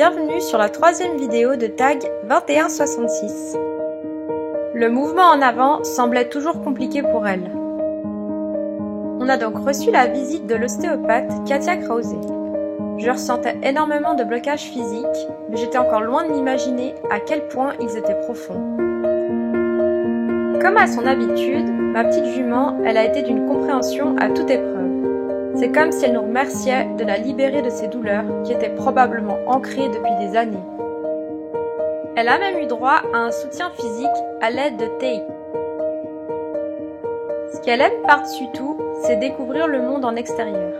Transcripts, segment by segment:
bienvenue sur la troisième vidéo de Tag 2166. Le mouvement en avant semblait toujours compliqué pour elle. On a donc reçu la visite de l'ostéopathe Katia Krause. Je ressentais énormément de blocages physiques, mais j'étais encore loin de m'imaginer à quel point ils étaient profonds. Comme à son habitude, ma petite jument, elle a été d'une compréhension à toute épreuve. C'est comme si elle nous remerciait de la libérer de ses douleurs qui étaient probablement ancrées depuis des années. Elle a même eu droit à un soutien physique à l'aide de tape. Ce qu'elle aime par-dessus tout, c'est découvrir le monde en extérieur.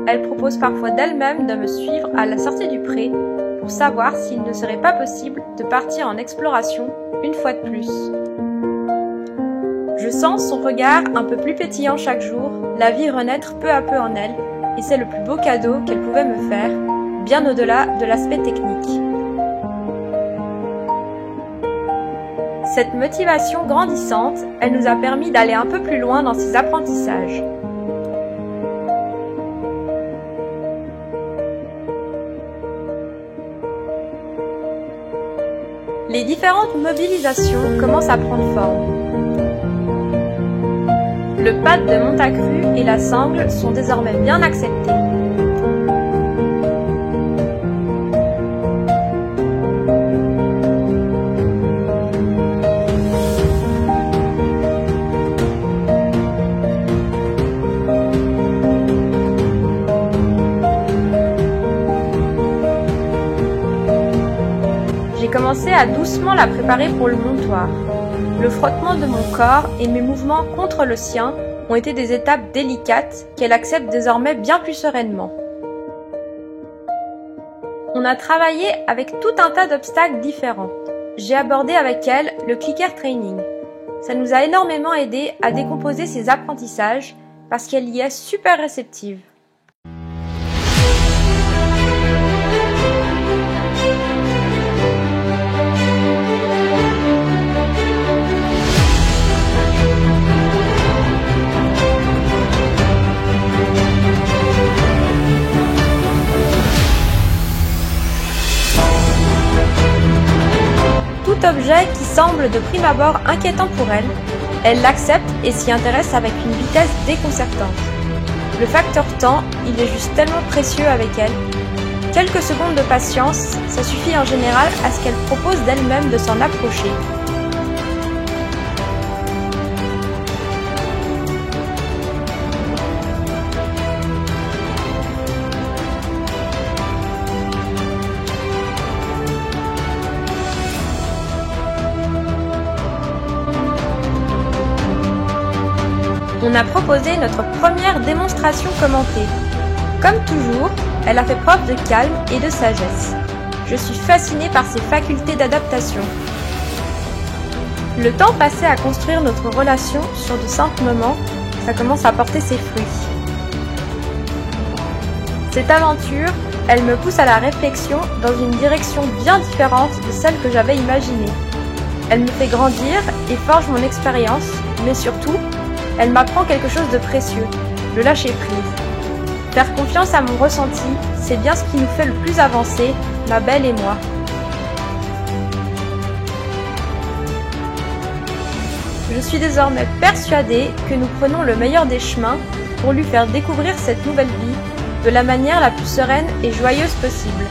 Elle propose parfois d'elle-même de me suivre à la sortie du pré pour savoir s'il ne serait pas possible de partir en exploration une fois de plus. Je sens son regard un peu plus pétillant chaque jour, la vie renaître peu à peu en elle, et c'est le plus beau cadeau qu'elle pouvait me faire, bien au-delà de l'aspect technique. Cette motivation grandissante, elle nous a permis d'aller un peu plus loin dans ses apprentissages. Les différentes mobilisations commencent à prendre forme. Le pad de Montacru et la sangle sont désormais bien acceptés. J'ai commencé à doucement la préparer pour le montoir. Le frottement de mon corps et mes mouvements contre le sien ont été des étapes délicates qu'elle accepte désormais bien plus sereinement. On a travaillé avec tout un tas d'obstacles différents. J'ai abordé avec elle le clicker training. Ça nous a énormément aidé à décomposer ses apprentissages parce qu'elle y est super réceptive. Tout objet qui semble de prime abord inquiétant pour elle, elle l'accepte et s'y intéresse avec une vitesse déconcertante. Le facteur temps, il est juste tellement précieux avec elle. Quelques secondes de patience, ça suffit en général à ce qu'elle propose d'elle-même de s'en approcher. On a proposé notre première démonstration commentée. Comme toujours, elle a fait preuve de calme et de sagesse. Je suis fascinée par ses facultés d'adaptation. Le temps passé à construire notre relation sur de simples moments, ça commence à porter ses fruits. Cette aventure, elle me pousse à la réflexion dans une direction bien différente de celle que j'avais imaginée. Elle me fait grandir et forge mon expérience, mais surtout, elle m'apprend quelque chose de précieux, le lâcher prise. Faire confiance à mon ressenti, c'est bien ce qui nous fait le plus avancer, ma belle et moi. Je suis désormais persuadée que nous prenons le meilleur des chemins pour lui faire découvrir cette nouvelle vie de la manière la plus sereine et joyeuse possible.